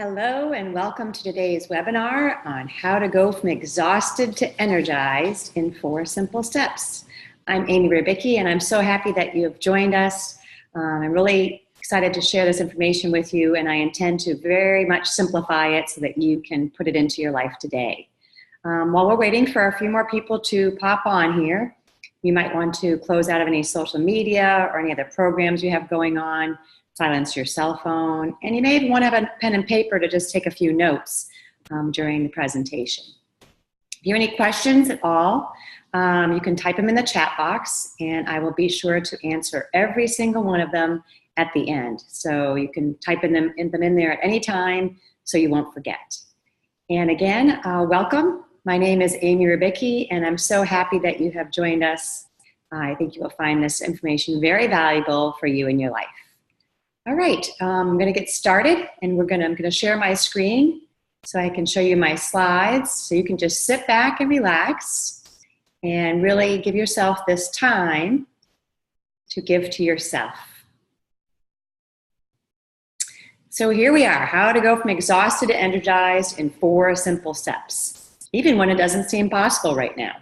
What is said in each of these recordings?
Hello and welcome to today's webinar on how to go from exhausted to energized in 4 simple steps. I'm Amy Rybicki and I'm so happy that you have joined us. I'm really excited to share this information with you, and I intend to very much simplify it so that you can put it into your life today. While we're waiting for a few more people to pop on here, you might want to close out of any social media or any other programs you have going on. Silence your cell phone, and you may even want to have a pen and paper to just take a few notes during the presentation. If you have any questions at all, you can type them in the chat box, and I will be sure to answer every single one of them at the end. So you can type them in there at any time so you won't forget. And again, welcome. My name is Amy Rybicki, and I'm so happy that you have joined us. I think you will find this information very valuable for you in your life. All right, I'm going to get started, and I'm going to share my screen so I can show you my slides, so you can just sit back and relax and really give yourself this time to give to yourself. So here we are, how to go from exhausted to energized in 4 simple steps, even when it doesn't seem possible right now.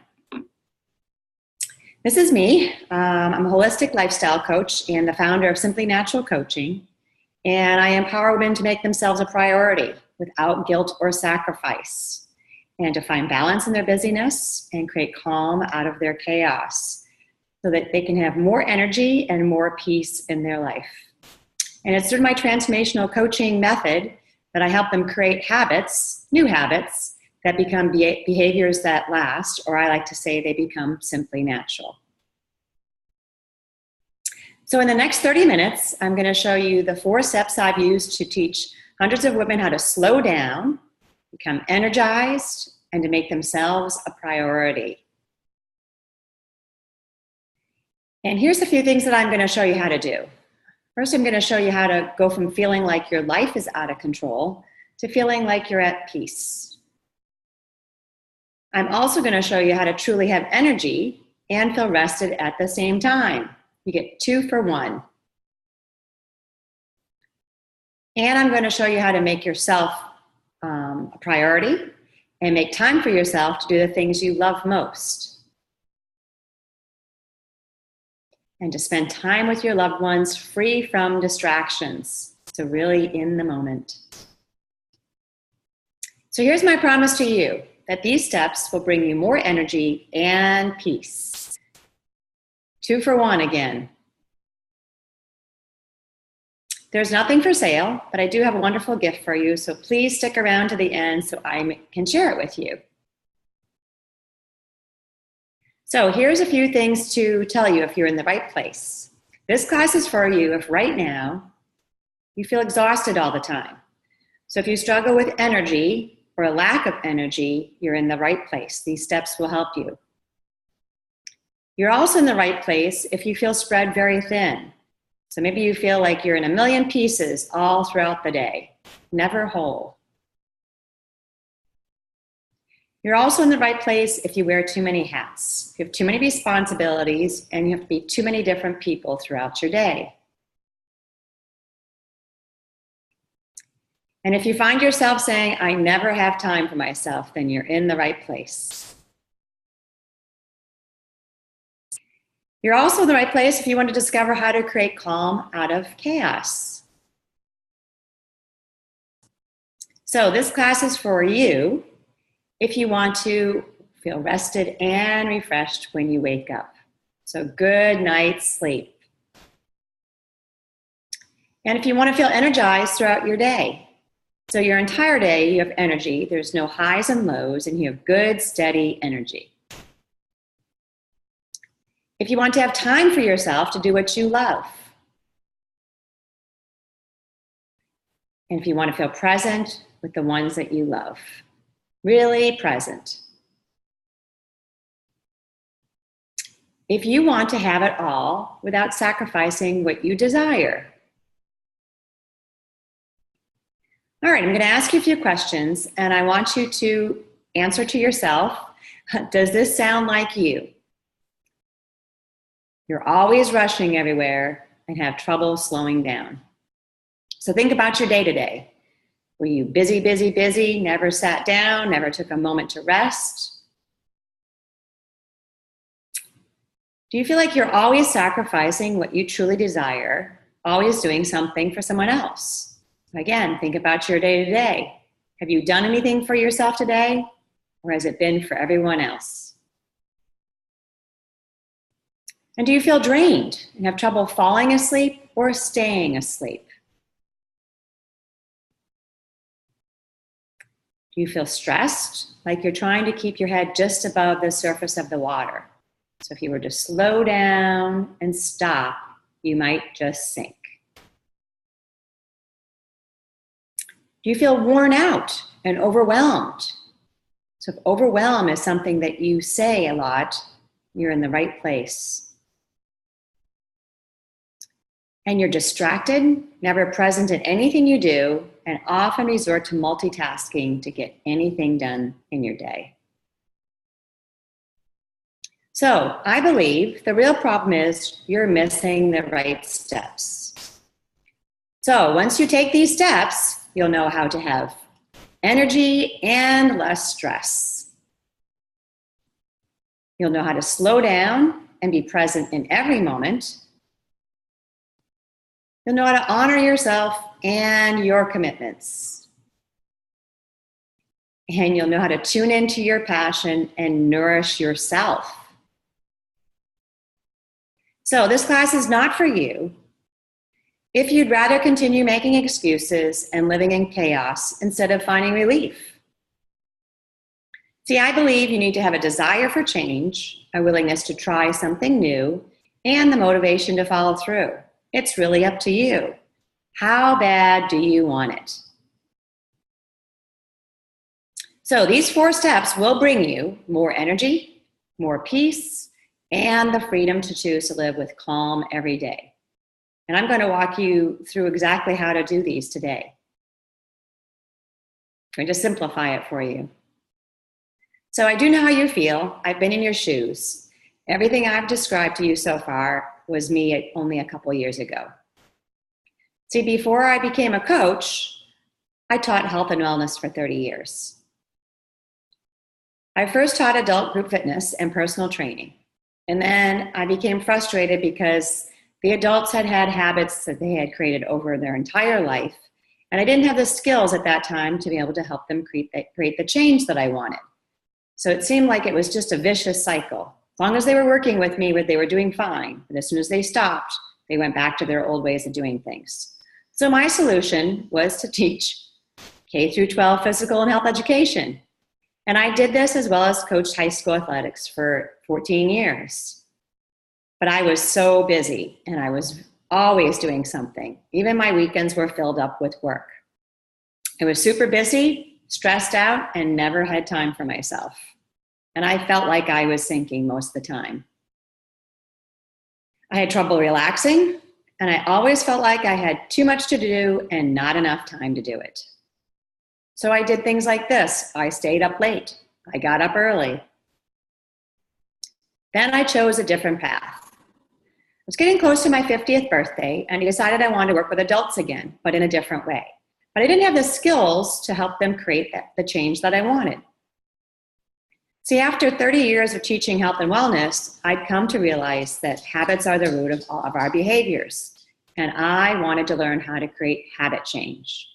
This is me. I'm a holistic lifestyle coach and the founder of Simply Natural Coaching, and I empower women to make themselves a priority without guilt or sacrifice, and to find balance in their busyness and create calm out of their chaos so that they can have more energy and more peace in their life. And it's through my transformational coaching method that I help them create habits, new habits, that become behaviors that last, or I like to say they become simply natural. So in the next 30 minutes, I'm going to show you the 4 steps I've used to teach hundreds of women how to slow down, become energized, and to make themselves a priority. And here's a few things that I'm going to show you how to do. First, I'm going to show you how to go from feeling like your life is out of control to feeling like you're at peace. I'm also going to show you how to truly have energy and feel rested at the same time. You get 2 for 1. And I'm going to show you how to make yourself a priority and make time for yourself to do the things you love most. And to spend time with your loved ones free from distractions. So really in the moment. So here's my promise to you, that these steps will bring you more energy and peace. 2 for 1 again. There's nothing for sale, but I do have a wonderful gift for you, so please stick around to the end so I can share it with you. So here's a few things to tell you if you're in the right place. This class is for you if right now you feel exhausted all the time. So if you struggle with energy, or a lack of energy, you're in the right place. These steps will help you. You're also in the right place if you feel spread very thin. So maybe you feel like you're in a million pieces all throughout the day, never whole. You're also in the right place if you wear too many hats. You have too many responsibilities and you have to be too many different people throughout your day. And if you find yourself saying, I never have time for myself, then you're in the right place. You're also in the right place if you want to discover how to create calm out of chaos. So this class is for you if you want to feel rested and refreshed when you wake up. So good night's sleep. And if you want to feel energized throughout your day. So your entire day, you have energy. There's no highs and lows, and you have good, steady energy. If you want to have time for yourself to do what you love. And if you want to feel present with the ones that you love. Really present. If you want to have it all without sacrificing what you desire. All right, I'm going to ask you a few questions, and I want you to answer to yourself. Does this sound like you? You're always rushing everywhere and have trouble slowing down. So think about your day today. Were you busy, busy, busy, never sat down, never took a moment to rest? Do you feel like you're always sacrificing what you truly desire, always doing something for someone else? Again, think about your day-to-day. Have you done anything for yourself today, or has it been for everyone else? And do you feel drained and have trouble falling asleep or staying asleep? Do you feel stressed, like you're trying to keep your head just above the surface of the water? So if you were to slow down and stop, you might just sink. Do you feel worn out and overwhelmed? So if overwhelm is something that you say a lot, you're in the right place. And you're distracted, never present in anything you do, and often resort to multitasking to get anything done in your day. So I believe the real problem is you're missing the right steps. So once you take these steps, you'll know how to have energy and less stress. You'll know how to slow down and be present in every moment. You'll know how to honor yourself and your commitments. And you'll know how to tune into your passion and nourish yourself. So this class is not for you if you'd rather continue making excuses and living in chaos instead of finding relief. See, I believe you need to have a desire for change, a willingness to try something new, and the motivation to follow through. It's really up to you. How bad do you want it? So these 4 steps will bring you more energy, more peace, and the freedom to choose to live with calm every day. And I'm going to walk you through exactly how to do these today. I'm going to simplify it for you. So I do know how you feel. I've been in your shoes. Everything I've described to you so far was me only a couple years ago. See, before I became a coach, I taught health and wellness for 30 years. I first taught adult group fitness and personal training. And then I became frustrated because the adults had had habits that they had created over their entire life. And I didn't have the skills at that time to be able to help them create the change that I wanted. So it seemed like it was just a vicious cycle. As long as they were working with me, they were doing fine. But as soon as they stopped, they went back to their old ways of doing things. So my solution was to teach K through 12 physical and health education. And I did this as well as coached high school athletics for 14 years. But I was so busy and I was always doing something. Even my weekends were filled up with work. I was super busy, stressed out, and never had time for myself. And I felt like I was sinking most of the time. I had trouble relaxing, and I always felt like I had too much to do and not enough time to do it. So I did things like this. I stayed up late. I got up early. Then I chose a different path. I was getting close to my 50th birthday, and I decided I wanted to work with adults again, but in a different way. But I didn't have the skills to help them create the change that I wanted. See, after 30 years of teaching health and wellness, I'd come to realize that habits are the root of all of our behaviors. And I wanted to learn how to create habit change.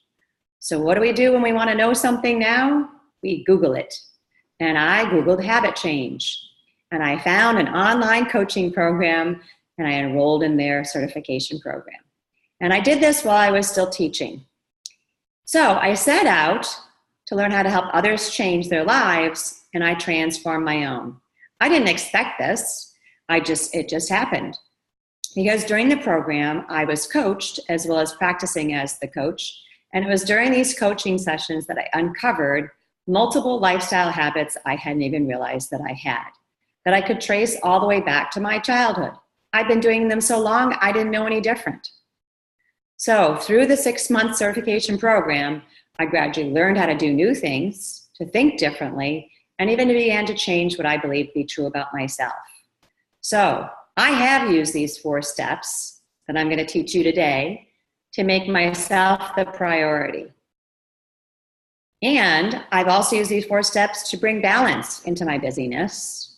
So what do we do when we want to know something now? We Google it. And I Googled habit change. And I found an online coaching program, and I enrolled in their certification program. And I did this while I was still teaching. So I set out to learn how to help others change their lives, and I transformed my own. I didn't expect this. It just happened. Because during the program, I was coached as well as practicing as the coach. And it was during these coaching sessions that I uncovered multiple lifestyle habits I hadn't even realized that I had, that I could trace all the way back to my childhood. I'd been doing them so long, I didn't know any different. So through the 6-month certification program, I gradually learned how to do new things, to think differently, and even began to change what I believed to be true about myself. So I have used these 4 steps that I'm going to teach you today to make myself the priority. And I've also used these 4 steps to bring balance into my busyness.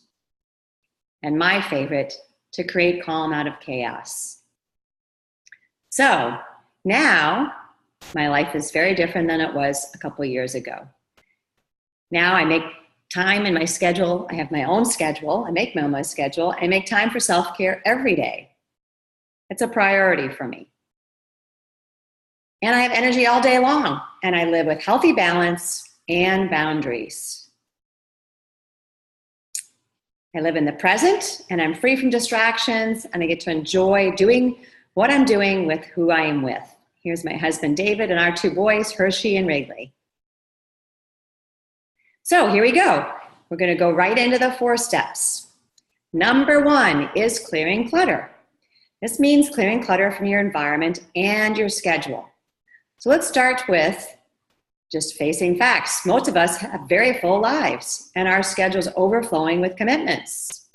And my favorite, to create calm out of chaos. So now my life is very different than it was a couple of years ago. Now I make time in my schedule. I have my own schedule. I make my own schedule. I make time for self-care every day. It's a priority for me. And I have energy all day long. And I live with healthy balance and boundaries. I live in the present, and I'm free from distractions, and I get to enjoy doing what I'm doing with who I am with. Here's my husband, David, and our 2 boys, Hershey and Wrigley. So here we go. We're going to go right into the 4 steps. Number 1 is clearing clutter. This means clearing clutter from your environment and your schedule. So let's start with just facing facts. Most of us have very full lives, and our schedule's overflowing with commitments.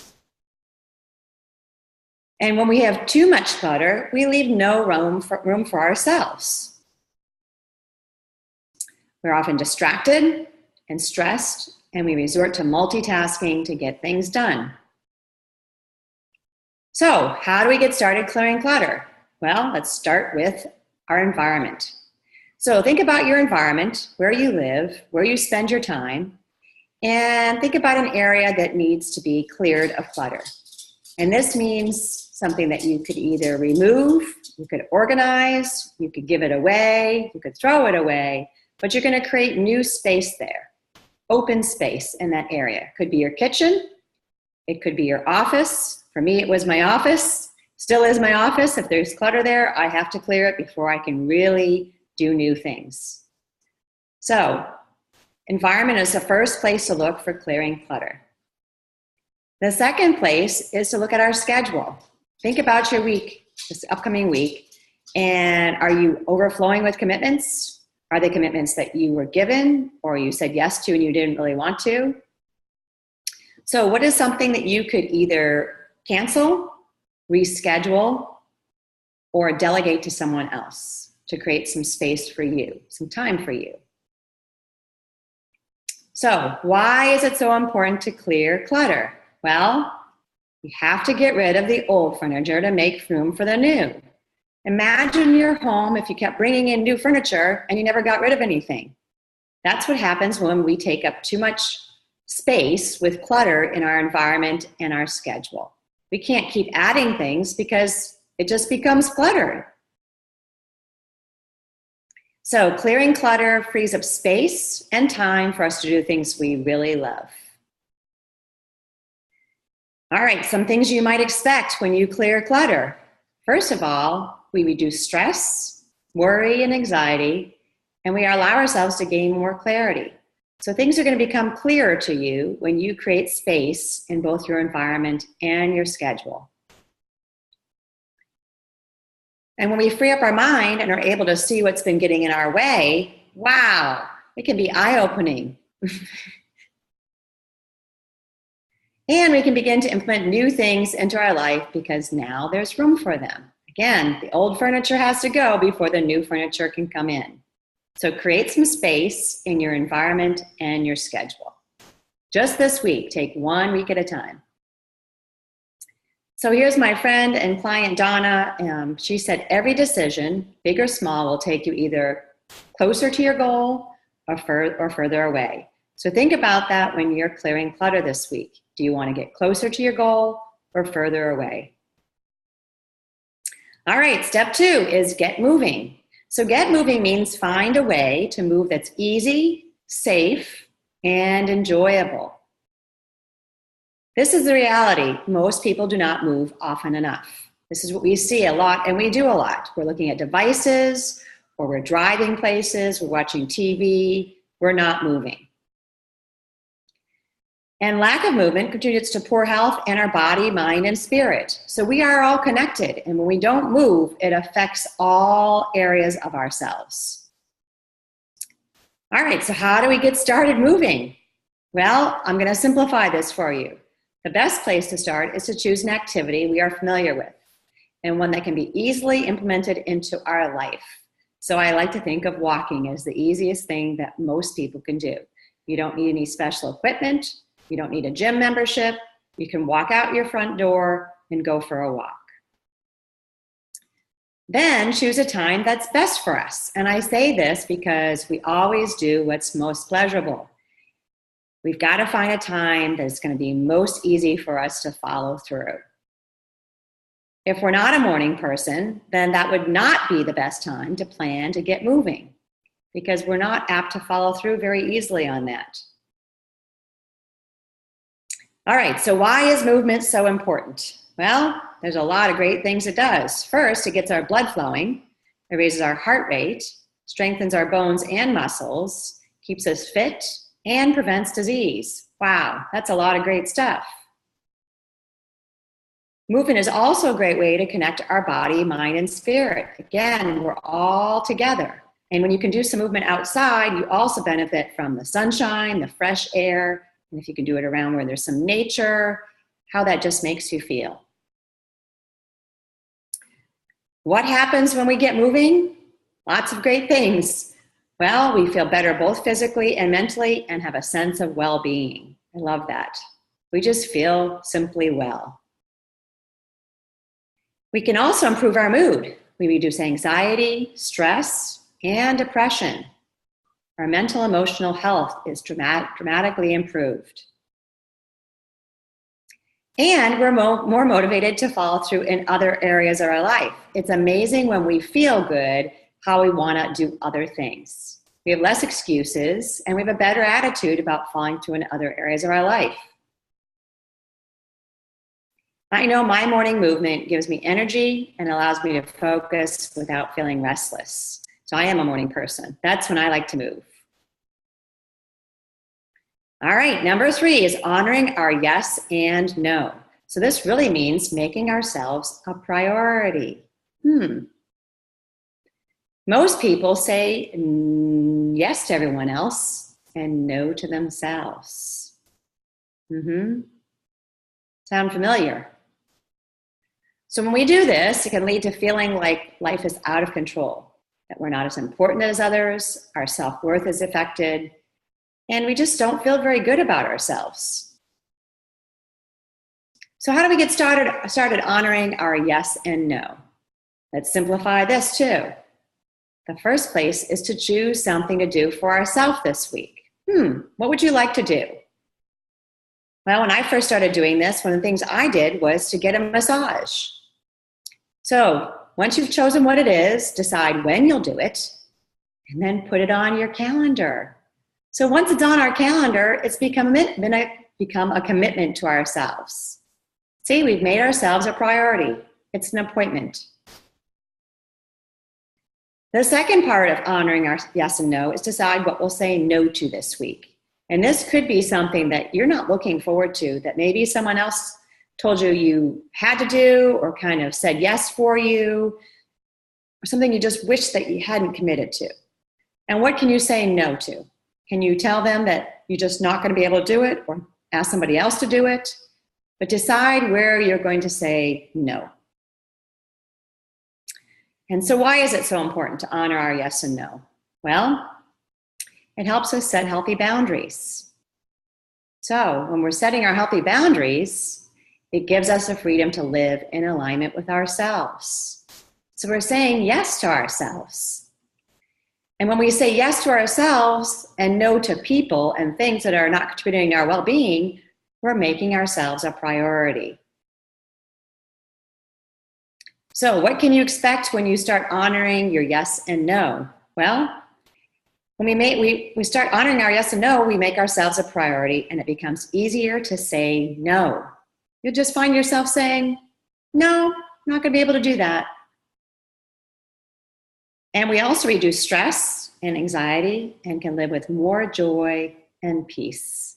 And when we have too much clutter, we leave no room for ourselves. We're often distracted and stressed, and we resort to multitasking to get things done. So, how do we get started clearing clutter? Well, let's start with our environment. So think about your environment, where you live, where you spend your time, and think about an area that needs to be cleared of clutter. And this means something that you could either remove, you could organize, you could give it away, you could throw it away, but you're going to create new space there, open space in that area. It could be your kitchen, it could be your office. For me, it was my office, still is my office. If there's clutter there, I have to clear it before I can really do new things. So, environment is the first place to look for clearing clutter. The second place is to look at our schedule. Think about your week, this upcoming week, and are you overflowing with commitments? Are they commitments that you were given or you said yes to and you didn't really want to? So what is something that you could either cancel, reschedule, or delegate to someone else to create some space for you, some time for you? So why is it so important to clear clutter? Well, you have to get rid of the old furniture to make room for the new. Imagine your home if you kept bringing in new furniture and you never got rid of anything. That's what happens when we take up too much space with clutter in our environment and our schedule. We can't keep adding things because it just becomes clutter. So clearing clutter frees up space and time for us to do things we really love. All right, some things you might expect when you clear clutter. First of all, we reduce stress, worry, and anxiety, and we allow ourselves to gain more clarity. So things are going to become clearer to you when you create space in both your environment and your schedule. And when we free up our mind and are able to see what's been getting in our way, wow, it can be eye-opening. And we can begin to implement new things into our life because now there's room for them. Again, the old furniture has to go before the new furniture can come in. So create some space in your environment and your schedule. Just this week, take 1 week at a time. So here's my friend and client, Donna. She said every decision, big or small, will take you either closer to your goal or further away. So think about that when you're clearing clutter this week. Do you want to get closer to your goal or further away? All right, step 2 is get moving. So get moving means find a way to move that's easy, safe, and enjoyable. This is the reality. Most people do not move often enough. This is what we see a lot, and we do a lot. We're looking at devices, or we're driving places, we're watching TV, we're not moving. And lack of movement contributes to poor health in our body, mind, and spirit. So we are all connected, and when we don't move, it affects all areas of ourselves. All right, so how do we get started moving? Well, I'm going to simplify this for you. The best place to start is to choose an activity we are familiar with and one that can be easily implemented into our life. So I like to think of walking as the easiest thing that most people can do. You don't need any special equipment. You don't need a gym membership. You can walk out your front door and go for a walk. Then choose a time that's best for us. And I say this because we always do what's most pleasurable. We've got to find a time that's going to be most easy for us to follow through. If we're not a morning person, then that would not be the best time to plan to get moving, because we're not apt to follow through very easily on that. All right, so why is movement so important? Well, there's a lot of great things it does. First, it gets our blood flowing, it raises our heart rate, strengthens our bones and muscles, keeps us fit, and prevents disease. Wow, that's a lot of great stuff. Movement is also a great way to connect our body, mind, and spirit. Again, we're all together. And when you can do some movement outside, you also benefit from the sunshine, the fresh air, and if you can do it around where there's some nature, how that just makes you feel. What happens when we get moving? Lots of great things. Well, we feel better both physically and mentally and have a sense of well-being. I love that. We just feel simply well. We can also improve our mood. We reduce anxiety, stress, and depression. Our mental emotional health is dramatically improved. And we're more motivated to follow through in other areas of our life. It's amazing when we feel good how we want to do other things. We have less excuses and we have a better attitude about following through in other areas of our life. I know my morning movement gives me energy and allows me to focus without feeling restless. So I am a morning person. That's when I like to move. All right, number 3 is honoring our yes and no. So this really means making ourselves a priority. Most people say yes to everyone else and no to themselves. Sound familiar? So when we do this, it can lead to feeling like life is out of control, that we're not as important as others, our self-worth is affected, and we just don't feel very good about ourselves. So how do we get started honoring our yes and no? Let's simplify this too. The first place is to choose something to do for ourselves this week. What would you like to do? Well, when I first started doing this, one of the things I did was to get a massage. So once you've chosen what it is, decide when you'll do it, and then put it on your calendar. So once it's on our calendar, it's become a commitment to ourselves. See, we've made ourselves a priority. It's an appointment. The second part of honoring our yes and no is decide what we'll say no to this week. And this could be something that you're not looking forward to, that maybe someone else told you you had to do or kind of said yes for you, or something you just wish that you hadn't committed to. And what can you say no to? Can you tell them that you're just not going to be able to do it or ask somebody else to do it? But decide where you're going to say no. And so why is it so important to honor our yes and no? Well, it helps us set healthy boundaries. So when we're setting our healthy boundaries, it gives us the freedom to live in alignment with ourselves. So we're saying yes to ourselves. And when we say yes to ourselves and no to people and things that are not contributing to our well-being, we're making ourselves a priority. So what can you expect when you start honoring your yes and no? Well, when we start honoring our yes and no, we make ourselves a priority and it becomes easier to say no. You'll just find yourself saying, no, I'm not going to be able to do that. And we also reduce stress and anxiety and can live with more joy and peace.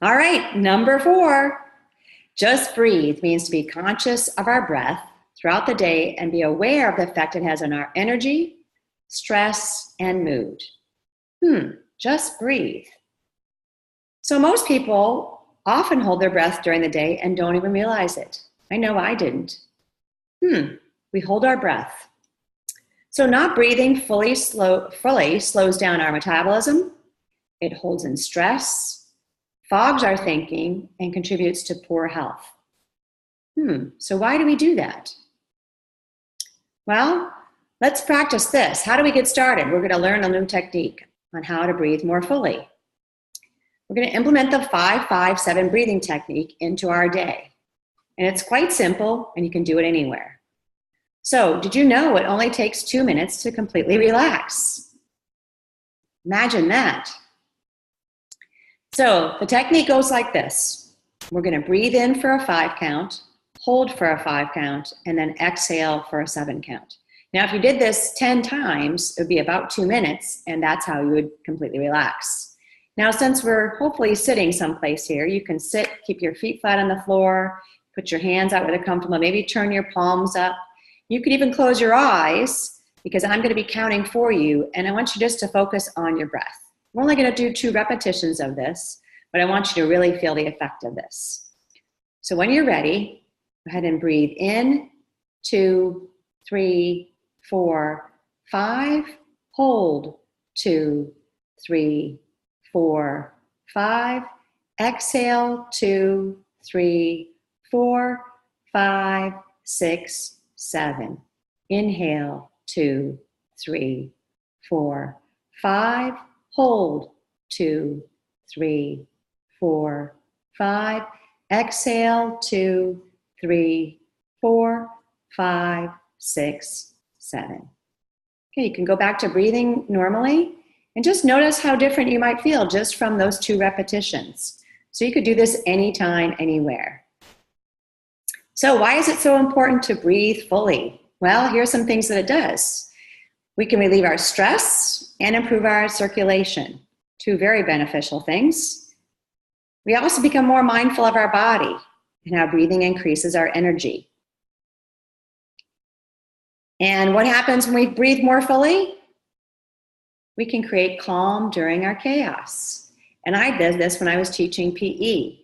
All right, number 4, just breathe means to be conscious of our breath throughout the day and be aware of the effect it has on our energy, stress, and mood. Just breathe. So most people often hold their breath during the day and don't even realize it. I know I didn't. we hold our breath. So not breathing fully slows down our metabolism. It holds in stress, fogs our thinking, and contributes to poor health. So why do we do that? Well, let's practice this. How do we get started? We're going to learn a new technique on how to breathe more fully. We're going to implement the 5-5-7 breathing technique into our day. And it's quite simple, and you can do it anywhere. So, did you know it only takes 2 minutes to completely relax? Imagine that. So, the technique goes like this. We're going to breathe in for a 5 count, hold for a 5 count, and then exhale for a 7 count. Now, if you did this 10 times, it would be about 2 minutes, and that's how you would completely relax. Now, since we're hopefully sitting someplace here, you can sit, keep your feet flat on the floor, put your hands out where they're comfortable, maybe turn your palms up. You could even close your eyes because I'm going to be counting for you, and I want you just to focus on your breath. We're only going to do 2 repetitions of this, but I want you to really feel the effect of this. So when you're ready, go ahead and breathe in, 2, 3, 4, 5, hold, 2, 3, 4, 5, exhale, 2, 3, 4, 5, 6, 7. Inhale, 2, 3, 4, 5, hold, 2, 3, 4, 5, exhale, 2, 3, 4, 5, 6, 7. Okay, you can go back to breathing normally and just notice how different you might feel just from those 2 repetitions. So you could do this anytime, anywhere. So why is it so important to breathe fully? Well, here's some things that it does. We can relieve our stress and improve our circulation. 2 very beneficial things. We also become more mindful of our body, and our breathing increases our energy. And what happens when we breathe more fully? We can create calm during our chaos. And I did this when I was teaching PE.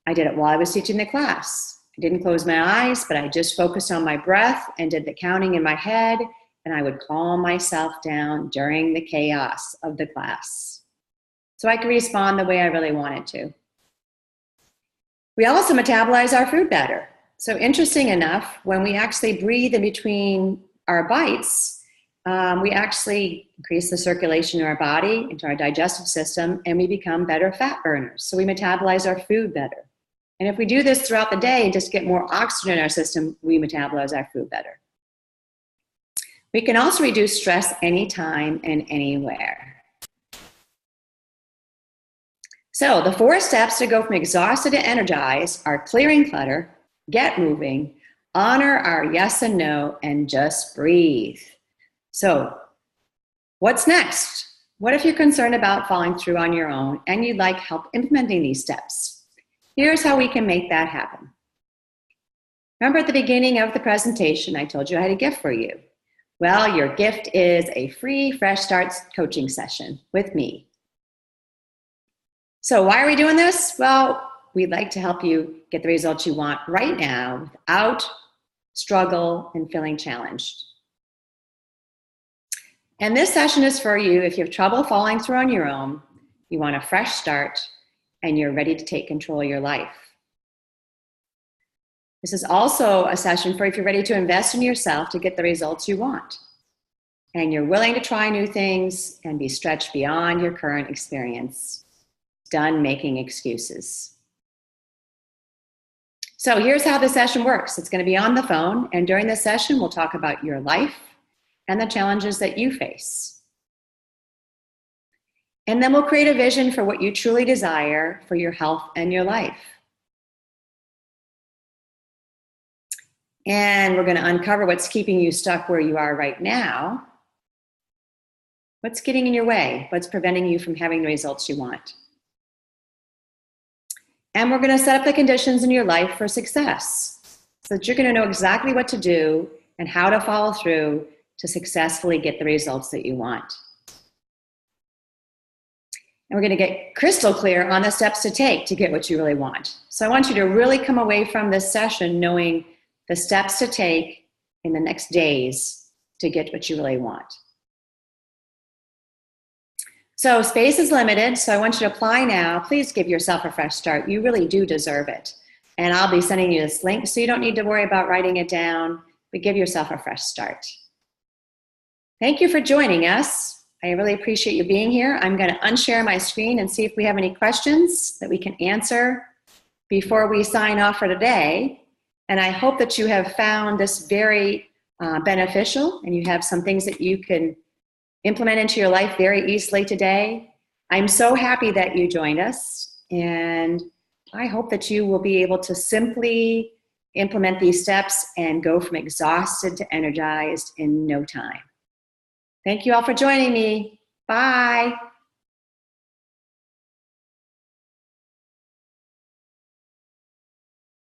I did it while I was teaching the class. I didn't close my eyes, but I just focused on my breath and did the counting in my head, and I would calm myself down during the chaos of the class. So I could respond the way I really wanted to. We also metabolize our food better. So interesting enough, when we actually breathe in between our bites, we actually increase the circulation in our body, into our digestive system, and we become better fat burners. So we metabolize our food better. And if we do this throughout the day and just get more oxygen in our system, we metabolize our food better. We can also reduce stress anytime and anywhere. So the 4 steps to go from exhausted to energized are clearing clutter, get moving, honor our yes and no, and just breathe. So what's next? What if you're concerned about following through on your own and you'd like help implementing these steps? Here's how we can make that happen. Remember at the beginning of the presentation, I told you I had a gift for you. Well, your gift is a free Fresh Starts coaching session with me. So why are we doing this? Well, we'd like to help you get the results you want right now without struggle and feeling challenged. And this session is for you if you have trouble following through on your own, you want a fresh start, and you're ready to take control of your life. This is also a session for if you're ready to invest in yourself to get the results you want. And you're willing to try new things and be stretched beyond your current experience. Done making excuses. So here's how the session works. It's going to be on the phone, and during the session, we'll talk about your life and the challenges that you face. And then we'll create a vision for what you truly desire for your health and your life. And we're going to uncover what's keeping you stuck where you are right now. What's getting in your way? What's preventing you from having the results you want? And we're going to set up the conditions in your life for success so that you're going to know exactly what to do and how to follow through to successfully get the results that you want. And we're going to get crystal clear on the steps to take to get what you really want. So I want you to really come away from this session knowing the steps to take in the next days to get what you really want. So space is limited, so I want you to apply now. Please give yourself a fresh start. You really do deserve it. And I'll be sending you this link, so you don't need to worry about writing it down, but give yourself a fresh start. Thank you for joining us. I really appreciate you being here. I'm going to unshare my screen and see if we have any questions that we can answer before we sign off for today. And I hope that you have found this very beneficial, and you have some things that you can implement into your life very easily today. I'm so happy that you joined us, and I hope that you will be able to simply implement these steps and go from exhausted to energized in no time. Thank you all for joining me. Bye.